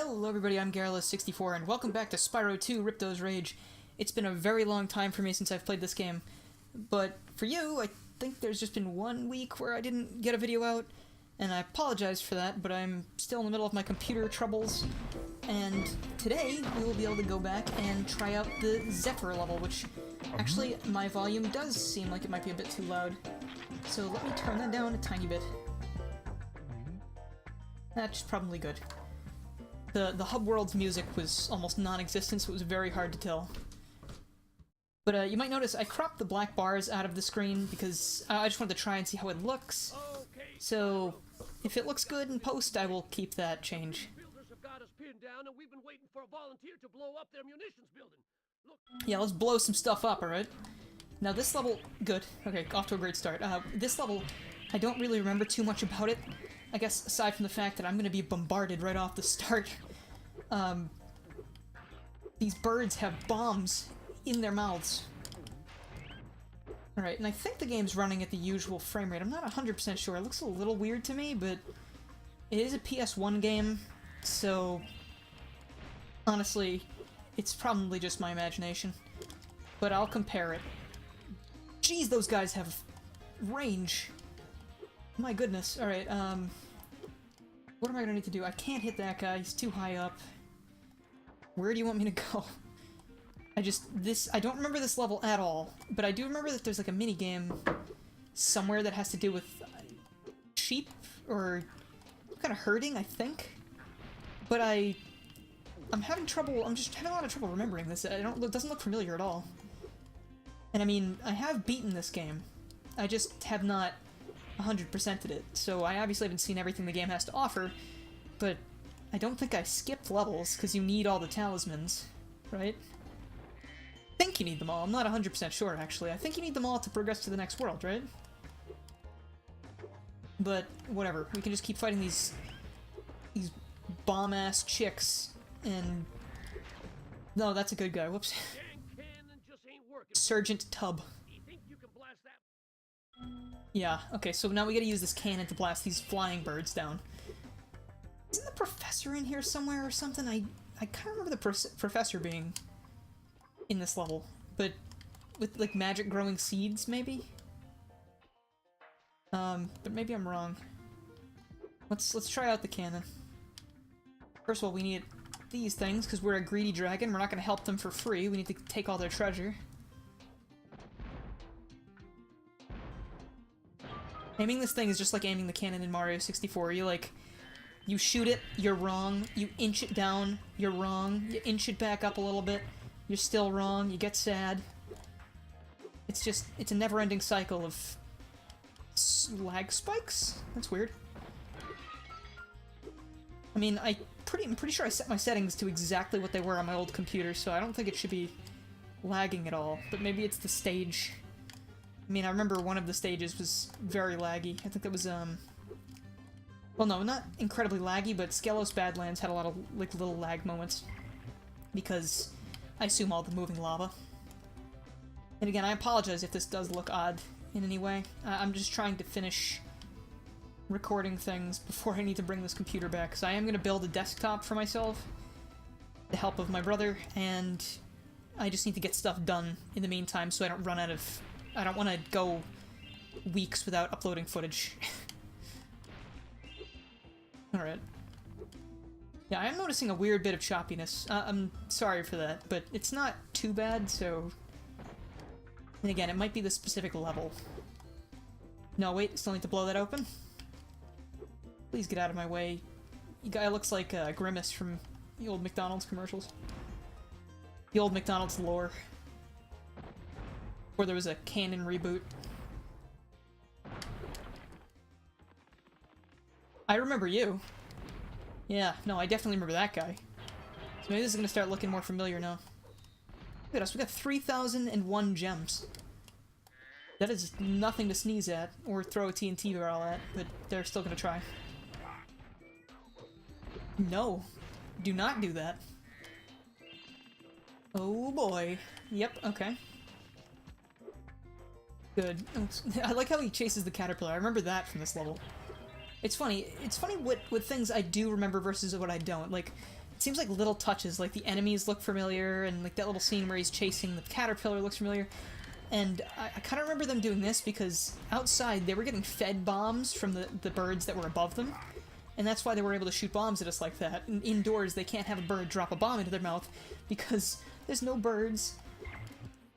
Hello everybody, I'm Garrulous64, and welcome back to Spyro 2 Ripto's Rage. It's been a very long time for me since I've played this game, but for you, I think there's just been 1 week where I didn't get a video out, and I apologize for that, but I'm still in the middle of my computer troubles, and today we will be able to go back and try out the Zephyr level, which actually my volume does seem like it might be a bit too loud, so let me turn that down a tiny bit. That's probably good. The hub world's music was almost non-existent, so it was very hard to tell. But you might notice I cropped the black bars out of the screen because I just wanted to try and see how it looks. So if it looks good in post, I will keep that change. Yeah, let's blow some stuff up, alright? Now this level... good. Okay, off to a great start. This level, I don't really remember too much about it. I guess aside from the fact that I'm gonna be bombarded right off the start. These birds have bombs in their mouths. Alright, and I think the game's running at the usual frame rate. I'm not 100% sure. It looks a little weird to me, but it is a PS1 game, so honestly, it's probably just my imagination. But I'll compare it. Jeez, those guys have range. My goodness. Alright, what am I gonna need to do? I can't hit that guy, he's too high up. Where do you want me to go? I don't remember this level at all, but I do remember that there's like a mini-game somewhere that has to do with sheep, or kind of herding, I think? But I'm having trouble, I'm just having a lot of trouble remembering this. It doesn't look familiar at all. And I mean, I have beaten this game. I just have not 100%ed it, so I obviously haven't seen everything the game has to offer, but I don't think I skipped levels, because you need all the talismans, right? I think you need them all. I'm not 100% sure, actually. I think you need them all to progress to the next world, right? But, whatever. We can just keep fighting these bomb-ass chicks, and... no, that's a good guy. Whoops. Sergeant Tub. Yeah, okay, so now we gotta use this cannon to blast these flying birds down. Isn't the professor in here somewhere or something? I kind of remember the professor being in this level, but with, like, magic growing seeds, maybe? But maybe I'm wrong. Let's try out the cannon. First of all, we need these things, because we're a greedy dragon. We're not gonna help them for free. We need to take all their treasure. Aiming this thing is just like aiming the cannon in Mario 64. You shoot it, you're wrong. You inch it down, you're wrong. You inch it back up a little bit, you're still wrong. You get sad. It's a never-ending cycle of lag spikes? That's weird. I mean, I'm pretty sure I set my settings to exactly what they were on my old computer, so I don't think it should be lagging at all. But maybe it's the stage. I mean, I remember one of the stages was very laggy. I think that was, well, no, not incredibly laggy, but Skelos Badlands had a lot of, like, little lag moments. Because I assume all the moving lava. And again, I apologize if this does look odd in any way. I'm just trying to finish recording things before I need to bring this computer back. So I am going to build a desktop for myself, with the help of my brother, and I just need to get stuff done in the meantime so I don't run out of... I don't want to go weeks without uploading footage. Alright. Yeah, I am noticing a weird bit of choppiness. I'm sorry for that, but it's not too bad, so... And again, it might be the specific level. No, wait, still need to blow that open? Please get out of my way. You guy looks like Grimace from the old McDonald's commercials. The old McDonald's lore. Where there was a canon reboot. I remember you. Yeah, no, I definitely remember that guy. So maybe this is gonna start looking more familiar now. Look at us, we got 3,001 gems. That is nothing to sneeze at, or throw a TNT barrel at, but they're still gonna try. No, do not do that. Oh boy. Yep, okay. Good. I like how he chases the caterpillar. I remember that from this level. It's funny what things I do remember versus what I don't. Like, it seems like little touches, like the enemies look familiar, and like that little scene where he's chasing the caterpillar looks familiar. And I kind of remember them doing this because outside they were getting fed bombs from the birds that were above them, and that's why they were able to shoot bombs at us like that. And indoors they can't have a bird drop a bomb into their mouth because there's no birds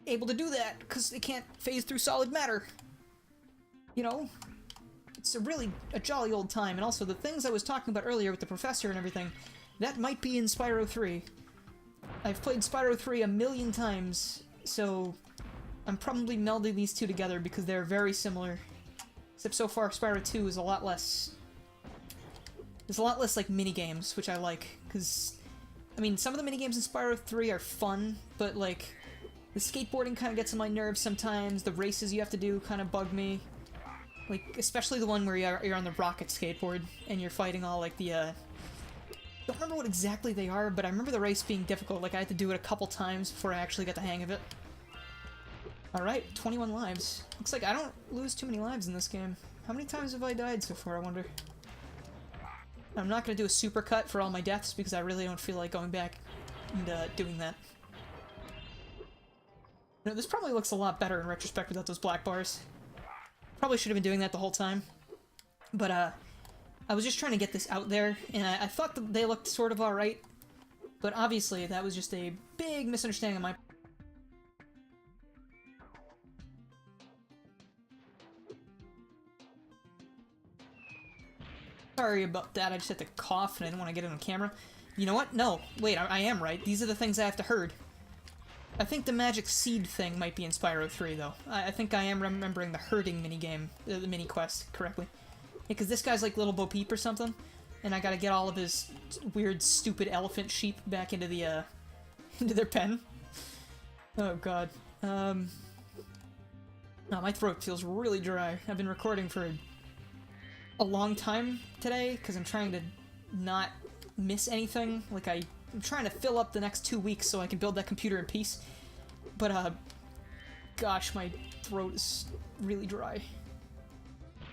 able to do that because they can't phase through solid matter. You know? It's a jolly old time, and also the things I was talking about earlier with the professor and everything, that might be in Spyro 3. I've played Spyro 3 a million times, so I'm probably melding these two together because they're very similar. Except so far, Spyro 2 is a lot less... There's a lot less, like, mini-games, which I like, because... I mean, some of the mini-games in Spyro 3 are fun, but, like, the skateboarding kind of gets on my nerves sometimes, the races you have to do kind of bug me. Like, especially the one where you're on the rocket skateboard, and you're fighting all, like, the, I don't remember what exactly they are, but I remember the race being difficult, like, I had to do it a couple times before I actually got the hang of it. Alright, 21 lives. Looks like I don't lose too many lives in this game. How many times have I died so far, I wonder? I'm not going to do a supercut for all my deaths because I really don't feel like going back and doing that. You know, this probably looks a lot better in retrospect without those black bars. Probably should have been doing that the whole time. But I was just trying to get this out there, and I thought that they looked sort of alright. But obviously that was just a big misunderstanding on my part. Sorry about that, I just had to cough and I didn't want to get it on camera. You know what? No, wait, I am right. These are the things I have to herd. I think the magic seed thing might be in Spyro 3, though. I think I am remembering the herding minigame, the mini-quest, correctly. Because this guy's like Little Bo Peep or something, and I gotta get all of his weird, stupid elephant sheep back into the, into their pen. Oh god. Oh, my throat feels really dry. I've been recording for a long time today, because I'm trying to not miss anything. Like, I'm trying to fill up the next 2 weeks so I can build that computer in peace. But, gosh, my throat is really dry.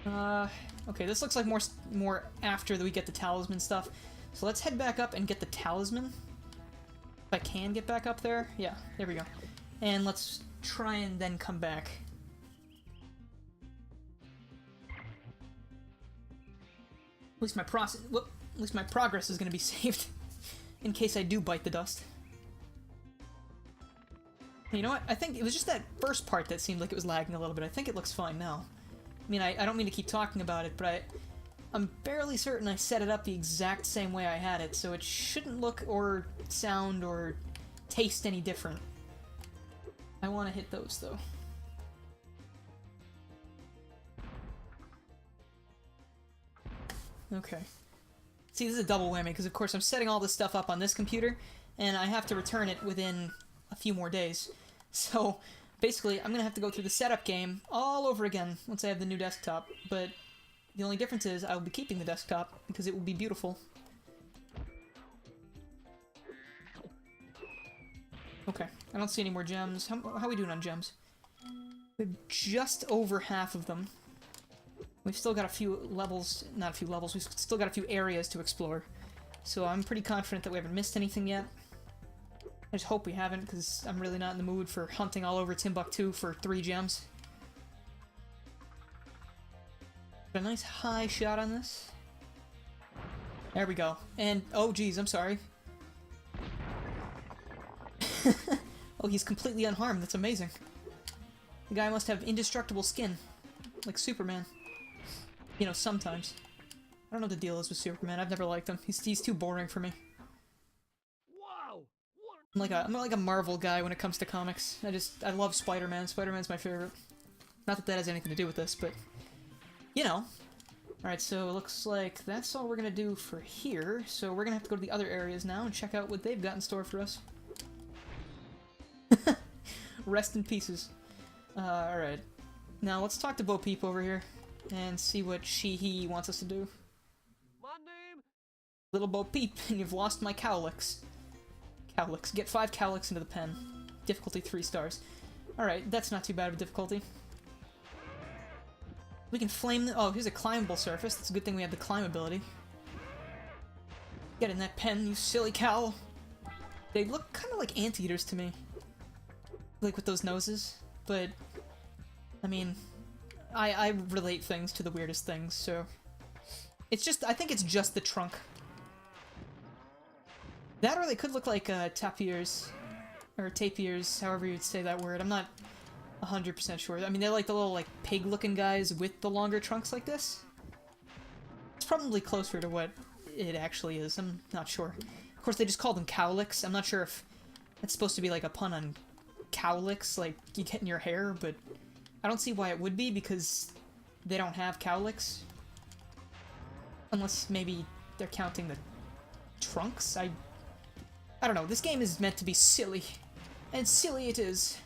Okay, this looks like more after we get the talisman stuff. So let's head back up and get the talisman. If I can get back up there. Yeah, there we go. And let's try and then come back. At least my progress is going to be saved. In case I do bite the dust. You know what? I think it was just that first part that seemed like it was lagging a little bit. I think it looks fine now. I mean, I don't mean to keep talking about it, but I'm fairly certain I set it up the exact same way I had it, so it shouldn't look or sound or taste any different. I want to hit those, though. Okay. See, this is a double whammy, because of course I'm setting all this stuff up on this computer, and I have to return it within a few more days. So, basically, I'm gonna have to go through the setup game all over again once I have the new desktop, but the only difference is I will be keeping the desktop, because it will be beautiful. Okay, I don't see any more gems. How are we doing on gems? We have just over half of them. We've still got a few levels, not a few levels, we've still got a few areas to explore. So I'm pretty confident that we haven't missed anything yet. I just hope we haven't, because I'm really not in the mood for hunting all over Timbuktu for 3 gems. Got a nice high shot on this. There we go. And, oh geez, I'm sorry. Oh, he's completely unharmed, that's amazing. The guy must have indestructible skin. Like Superman. You know, sometimes. I don't know what the deal is with Superman. I've never liked him. He's too boring for me. Wow! I'm like a Marvel guy when it comes to comics. I love Spider-Man. Spider-Man's my favorite. Not that that has anything to do with this, but you know. Alright, so it looks like that's all we're gonna do for here. So we're gonna have to go to the other areas now and check out what they've got in store for us. Rest in pieces. Alright. Now let's talk to Bo Peep over here and see what he wants us to do. My name? Little Bo Peep, and you've lost my cowlicks. Cowlicks. Get 5 cowlicks into the pen. Difficulty 3 stars. Alright, that's not too bad of a difficulty. We can flame the— oh, here's a climbable surface. That's a good thing we have the climb ability. Get in that pen, you silly cow. They look kind of like anteaters to me. Like with those noses. But, I mean, I relate things to the weirdest things, so... It's just, I think it's just the trunk. That or they could look like tapirs. Or tapirs, however you'd say that word. I'm not 100% sure. I mean, they're like the little, like, pig-looking guys with the longer trunks like this. It's probably closer to what it actually is. I'm not sure. Of course, they just call them cowlicks. I'm not sure if that's supposed to be like a pun on cowlicks, like you get in your hair, but I don't see why it would be, because they don't have cowlicks. Unless maybe they're counting the trunks? I don't know. This game is meant to be silly. And silly it is.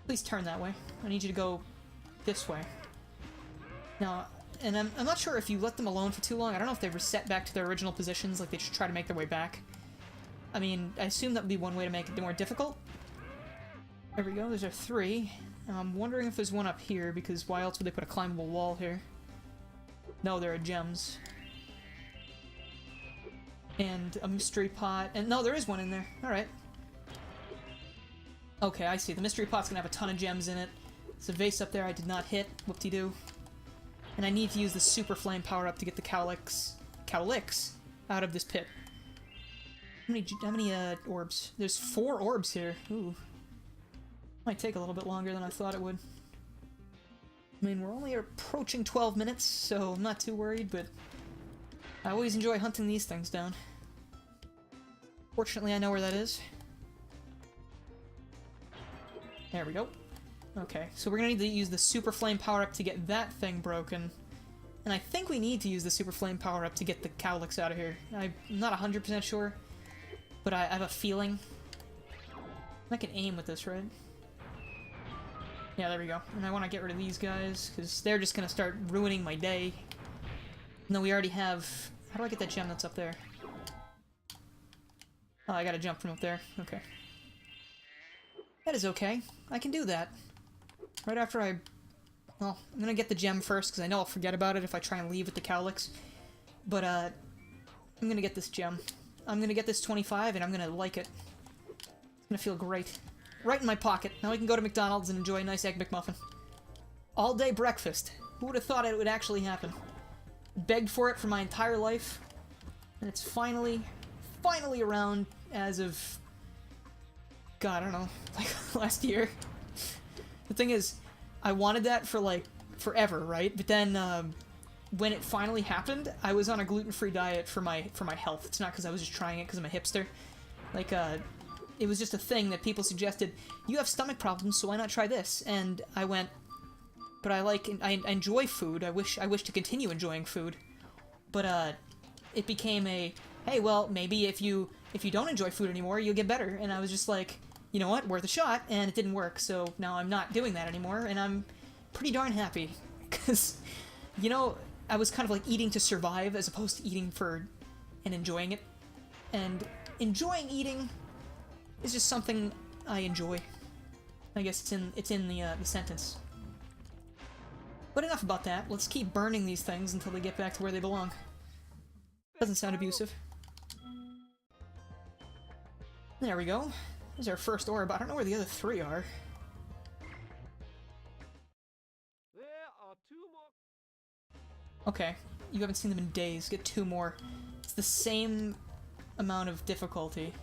Please turn that way. I need you to go this way. Now, and I'm not sure if you let them alone for too long. I don't know if they reset back to their original positions, like they just try to make their way back. I mean, I assume that would be one way to make it more difficult. There we go, there's our 3. I'm wondering if there's one up here, because why else would they put a climbable wall here? No, there are gems. And a mystery pot, and no, there is one in there. Alright. Okay, I see. The mystery pot's gonna have a ton of gems in it. There's a vase up there I did not hit. Whoop-de-doo. And I need to use the super flame power-up to get the cowlicks out of this pit. How many orbs? There's 4 orbs here. Ooh. Might take a little bit longer than I thought it would. I mean, we're only approaching 12 minutes, so I'm not too worried, but I always enjoy hunting these things down. Fortunately, I know where that is. There we go. Okay, so we're gonna need to use the Super Flame power-up to get that thing broken. And I think we need to use the Super Flame power-up to get the cowlicks out of here. I'm not 100% sure, but I have a feeling. I can aim with this, right? Yeah, there we go. And I want to get rid of these guys, because they're just going to start ruining my day. No, we already have... How do I get that gem that's up there? Oh, I gotta jump from up there. Okay. That is okay. I can do that. Right after I... Well, I'm gonna get the gem first, because I know I'll forget about it if I try and leave with the cowlicks. But, I'm gonna get this gem. I'm gonna get this 25, and I'm gonna like it. It's gonna feel great. Right in my pocket. Now I can go to McDonald's and enjoy a nice Egg McMuffin. All-day breakfast. Who would have thought it would actually happen? Begged for it for my entire life, and it's finally around as of... God, I don't know, like last year. The thing is, I wanted that for like forever, right? But then when it finally happened, I was on a gluten-free diet for my health. It's not because I was just trying it because I'm a hipster. Like it was just a thing that people suggested. You have stomach problems, so why not try this? And I went, but I enjoy food. I wish to continue enjoying food. But it became a, hey, well, maybe if you don't enjoy food anymore, you'll get better. And I was just like, you know what, worth a shot, and it didn't work, so now I'm not doing that anymore, and I'm pretty darn happy. Because, you know, I was kind of like eating to survive as opposed to eating for and enjoying it. And enjoying eating is just something I enjoy. I guess it's in the sentence. But enough about that. Let's keep burning these things until they get back to where they belong. Doesn't sound abusive. There we go. There's our first orb. I don't know where the other 3 are. There are 2 more. Okay. You haven't seen them in days. Get 2 more. It's the same amount of difficulty.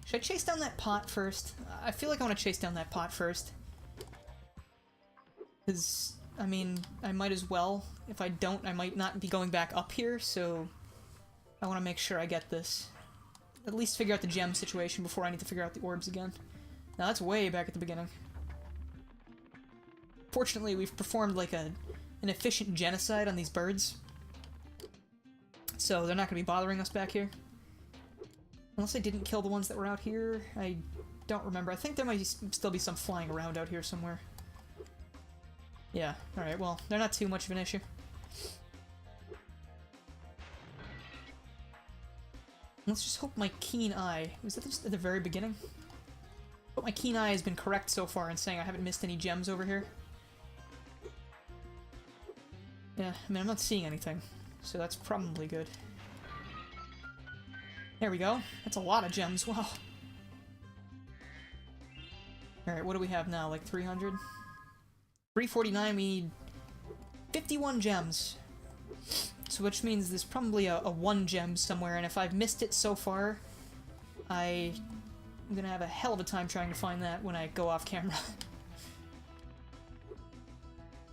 Should I chase down that pot first? I feel like I want to chase down that pot first. Because, I mean, I might as well. If I don't, I might not be going back up here, so I want to make sure I get this. At least figure out the gem situation before I need to figure out the orbs again. Now that's way back at the beginning. Fortunately, we've performed like an efficient genocide on these birds. So they're not going to be bothering us back here. Unless I didn't kill the ones that were out here. I don't remember. I think there might still be some flying around out here somewhere. Yeah, alright, well, they're not too much of an issue. Let's just hope my keen eye... Was that just at the very beginning? Hope my keen eye has been correct so far in saying I haven't missed any gems over here. Yeah, I mean, I'm not seeing anything, so that's probably good. There we go. That's a lot of gems. Wow. Alright, what do we have now? Like 300? 349, we need 51 gems. So which means there's probably a 1 gem somewhere, and if I've missed it so far, I'm gonna have a hell of a time trying to find that when I go off camera.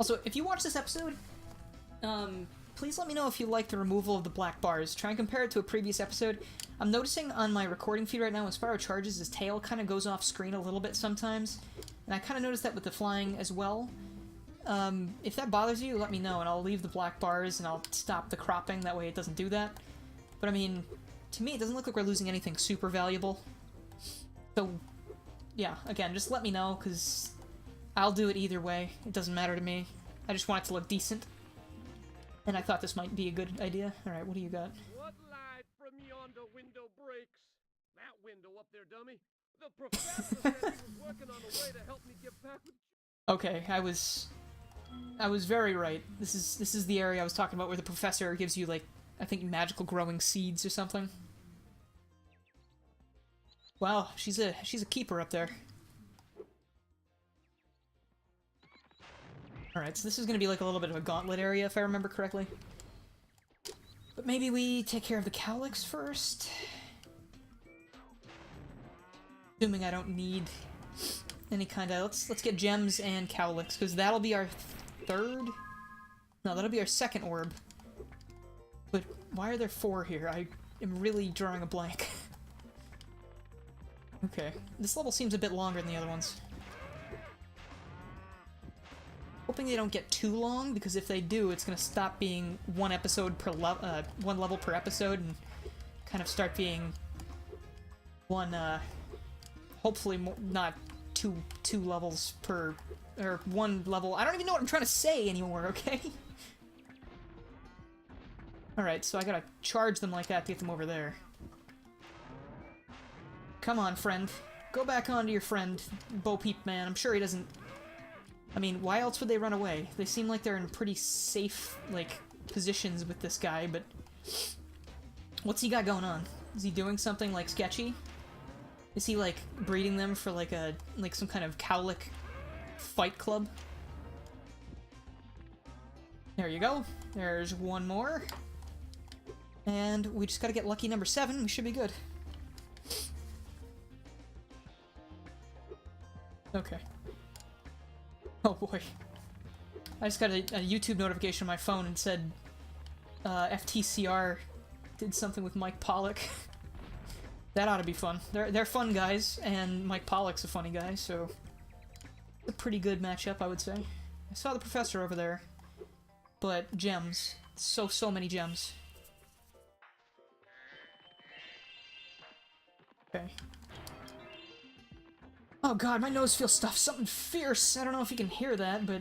Also, if you watch this episode, please let me know if you like the removal of the black bars. Try and compare it to a previous episode. I'm noticing on my recording feed right now when Spyro charges, his tail kind of goes off screen a little bit sometimes. And I kind of noticed that with the flying as well. If that bothers you, let me know, and I'll leave the black bars and I'll stop the cropping, that way it doesn't do that. But I mean, to me it doesn't look like we're losing anything super valuable. So, yeah, again, just let me know, because I'll do it either way. It doesn't matter to me. I just want it to look decent. And I thought this might be a good idea. Alright, what do you got? What light from yonder window breaks? That window up there, dummy. The professor said he was working on a way to help me get back with you. Okay, I was very right. This is the area I was talking about where the professor gives you, like, I think magical growing seeds or something. Wow, she's a keeper up there. Alright, so this is gonna be like a little bit of a gauntlet area, if I remember correctly. But maybe we take care of the cowlicks first? Assuming I don't need any kind of... Let's get gems and cowlicks, because that'll be our third? No, that'll be our second orb. But why are there 4 here? I am really drawing a blank. Okay, this level seems a bit longer than the other ones. Hoping they don't get too long, because if they do, it's gonna stop being one level per episode, and kind of start being one, hopefully not two levels per, or 1 level. I don't even know what I'm trying to say anymore, okay? Alright, so I gotta charge them like that to get them over there. Come on, friend. Go back onto your friend, Bo Peep Man. I'm sure he doesn't... I mean, why else would they run away? They seem like they're in pretty safe, like, positions with this guy, but... What's he got going on? Is he doing something, like, sketchy? Is he, like, breeding them for, like, some kind of cowlick fight club? There you go. There's 1 more. And we just gotta get lucky number 7. We should be good. Okay. Oh boy. I just got a YouTube notification on my phone and said FTCR did something with Mike Pollock. That ought to be fun. They're fun guys, and Mike Pollock's a funny guy, so it's a pretty good matchup, I would say. I saw the professor over there, but gems. So many gems. Okay. Oh god, my nose feels stuffed. Something fierce. I don't know if you can hear that, but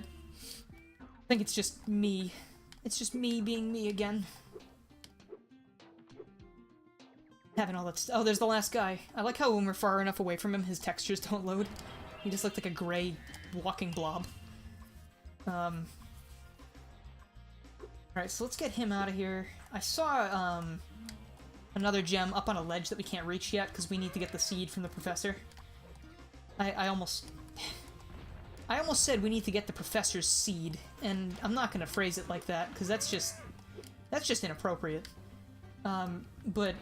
I think it's just me. It's just me being me again. Having all that oh, there's the last guy. I like how when we're far enough away from him, his textures don't load. He just looked like a gray walking blob. Alright, so let's get him out of here. I saw, another gem up on a ledge that we can't reach yet, because we need to get the seed from the professor. I almost said we need to get the professor's seed, and I'm not gonna phrase it like that, because that's just inappropriate. But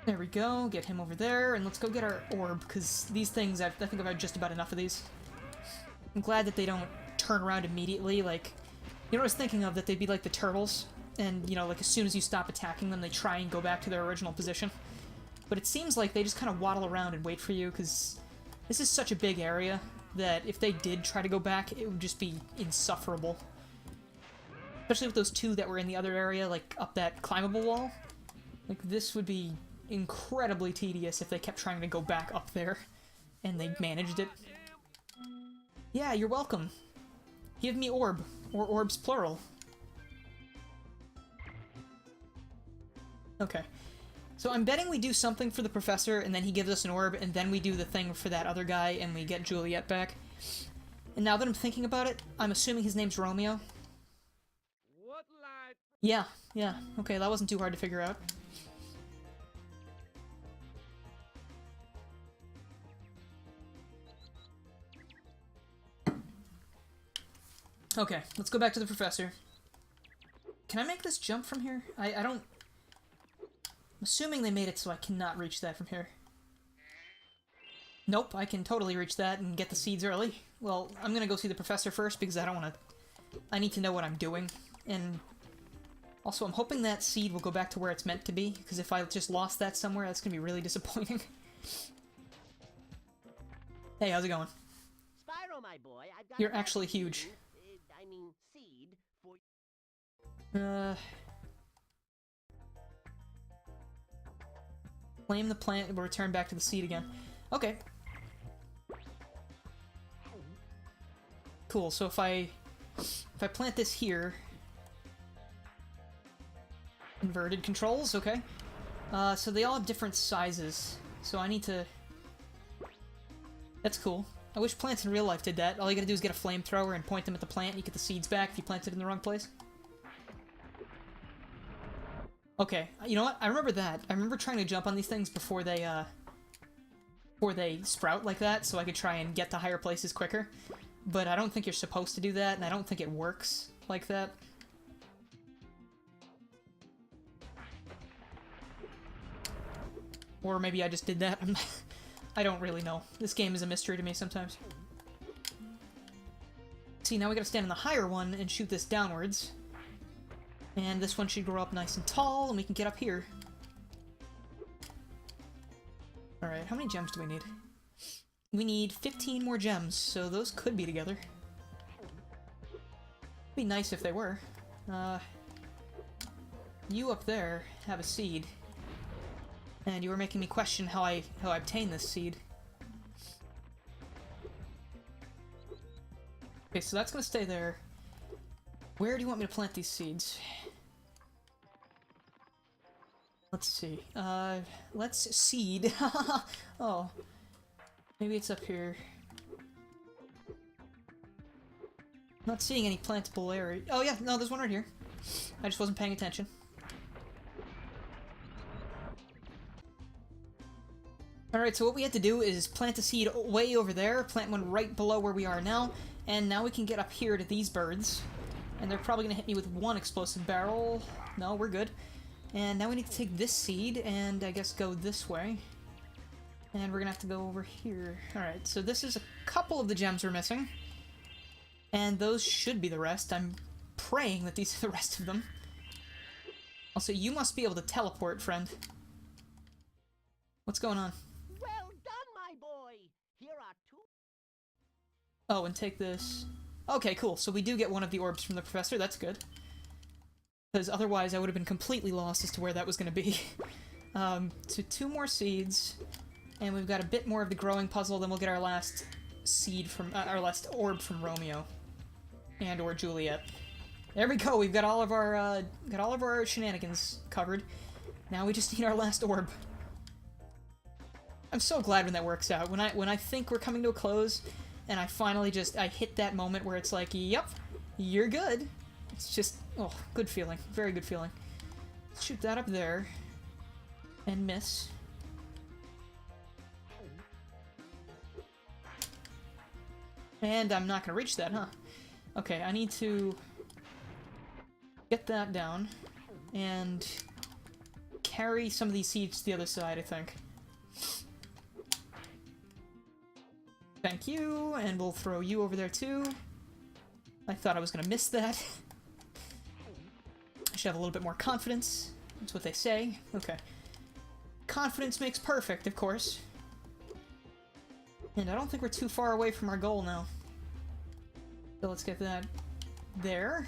there we go, get him over there, and let's go get our orb, because these things, I think I've had just about enough of these. I'm glad that they don't turn around immediately, like, you know what I was thinking of, that they'd be like the turtles, and, you know, like, as soon as you stop attacking them, they try and go back to their original position. But it seems like they just kind of waddle around and wait for you, because this is such a big area that if they did try to go back, it would just be insufferable. Especially with those 2 that were in the other area, like, up that climbable wall. Like, this would be incredibly tedious if they kept trying to go back up there, and they managed it. Yeah, you're welcome. Give me orb, or orbs plural. Okay. So I'm betting we do something for the professor, and then he gives us an orb, and then we do the thing for that other guy, and we get Juliet back. And now that I'm thinking about it, I'm assuming his name's Romeo. What light? Yeah. Okay, that wasn't too hard to figure out. Okay, let's go back to the professor. Can I make this jump from here? I don't... I'm assuming they made it so I cannot reach that from here. Nope, I can totally reach that and get the seeds early. Well, I'm gonna go see the professor first because I don't want to... I need to know what I'm doing. And also, I'm hoping that seed will go back to where it's meant to be, because if I just lost that somewhere, that's gonna be really disappointing. Hey, how's it going? Spyro, my boy, I've got You're actually huge. seed for... Claim the plant and we'll return back to the seed again. Okay. Cool, so if I plant this here... Inverted controls, okay. So they all have different sizes. So I need to... That's cool. I wish plants in real life did that. All you gotta do is get a flamethrower and point them at the plant, and you get the seeds back if you plant it in the wrong place. Okay, you know what? I remember that. I remember trying to jump on these things before they sprout like that, so I could try and get to higher places quicker. But I don't think you're supposed to do that, and I don't think it works like that. Or maybe I just did that. I don't really know. This game is a mystery to me sometimes. See, now we gotta stand on the higher one and shoot this downwards. And this one should grow up nice and tall, and we can get up here. Alright, how many gems do we need? We need 15 more gems, so those could be together. Be nice if they were. You up there have a seed. And you were making me question how I obtained this seed. Okay, so that's gonna stay there. Where do you want me to plant these seeds? Let's see. Let's seed. Oh. Maybe it's up here. Not seeing any plantable area. Oh yeah, no, there's one right here. I just wasn't paying attention. Alright, so what we had to do is plant a seed way over there, plant one right below where we are now, and now we can get up here to these birds. And they're probably going to hit me with one explosive barrel. No, we're good. And now we need to take this seed and I guess go this way. And we're going to have to go over here. Alright, so this is a couple of the gems we're missing. And those should be the rest. I'm praying that these are the rest of them. Also, you must be able to teleport, friend. What's going on? Well done, my boy! Here are 2... Oh, and take this. Okay, cool. So we do get one of the orbs from the professor. That's good. Because otherwise I would have been completely lost as to where that was going to be. So 2 more seeds. And we've got a bit more of the growing puzzle, then we'll get our last seed from... our last orb from Romeo. And or Juliet. There we go! We've got all of our shenanigans covered. Now we just need our last orb. I'm so glad when that works out. When I think we're coming to a close, and I finally I hit that moment where it's like, yep, you're good. It's just, oh, good feeling. Very good feeling. Let's shoot that up there. And miss. And I'm not gonna reach that, huh? Okay, I need to get that down and carry some of these seeds to the other side, I think. Thank you, and we'll throw you over there too. I thought I was gonna miss that. I should have a little bit more confidence. That's what they say. Okay. Confidence makes perfect, of course. And I don't think we're too far away from our goal now. So let's get that there.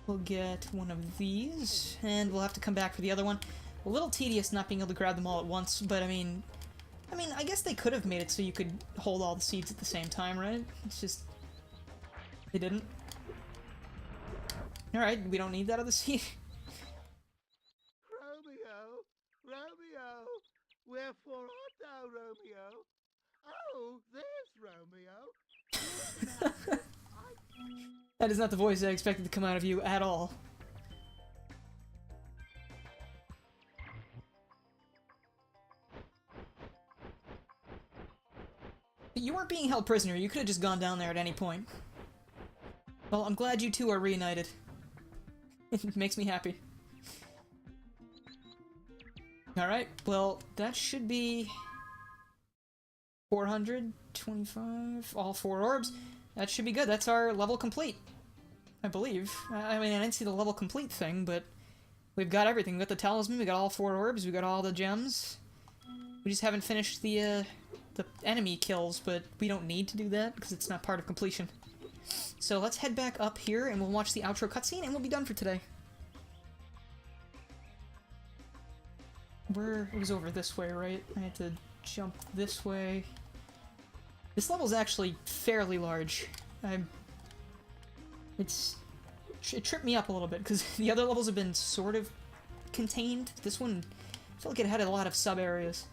We'll get one of these, and we'll have to come back for the other one. A little tedious not being able to grab them all at once, but I mean, I guess they could have made it so you could hold all the seeds at the same time, right? It's just... they didn't. Alright, we don't need that other seed. Romeo, Romeo, wherefore art thou, Romeo? Oh, there's Romeo. That is not the voice I expected to come out of you at all. You weren't being held prisoner. You could have just gone down there at any point. Well, I'm glad you two are reunited. It makes me happy. Alright, well, that should be 425, all 4 orbs. That should be good. That's our level complete, I believe. I mean, I didn't see the level complete thing, but we've got everything. We got the talisman, we got all 4 orbs, we got all the gems. We just haven't finished the enemy kills, but we don't need to do that because it's not part of completion. So let's head back up here and we'll watch the outro cutscene and we'll be done for today. It was over this way, right? I had to jump this way. This level's actually fairly large. It tripped me up a little bit because the other levels have been sort of contained. This one, I feel like it had a lot of sub-areas.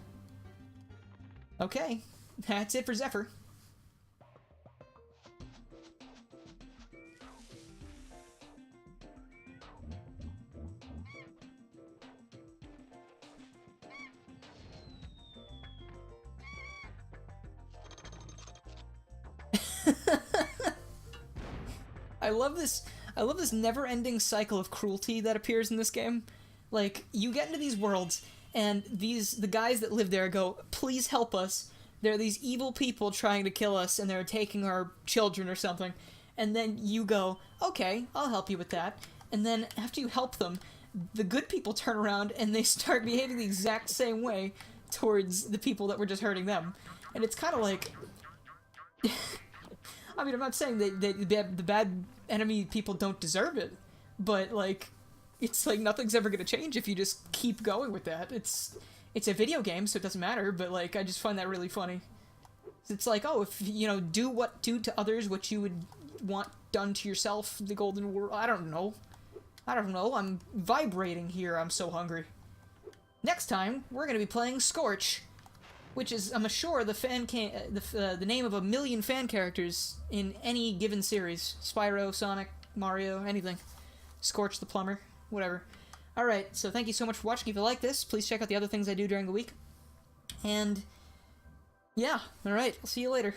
Okay, that's it for Zephyr. I love this never-ending cycle of cruelty that appears in this game. Like, you get into these worlds, and the guys that live there go, please help us. There are these evil people trying to kill us, and they're taking our children or something. And then you go, okay, I'll help you with that. And then after you help them, the good people turn around and they start behaving the exact same way towards the people that were just hurting them. And it's kind of like... I mean, I'm not saying that the bad enemy people don't deserve it, but, like, it's like nothing's ever gonna change if you just keep going with that. It's a video game, so it doesn't matter, but, like, I just find that really funny. It's like, oh, if, you know, do to others what you would want done to yourself, the golden world. I don't know. I'm vibrating here. I'm so hungry. Next time, we're gonna be playing Scorch, which is, I'm sure, the name of 1 million fan characters in any given series. Spyro, Sonic, Mario, anything. Scorch the Plumber, whatever. Alright, so thank you so much for watching. If you like this, please check out the other things I do during the week. And, yeah, alright, I'll see you later.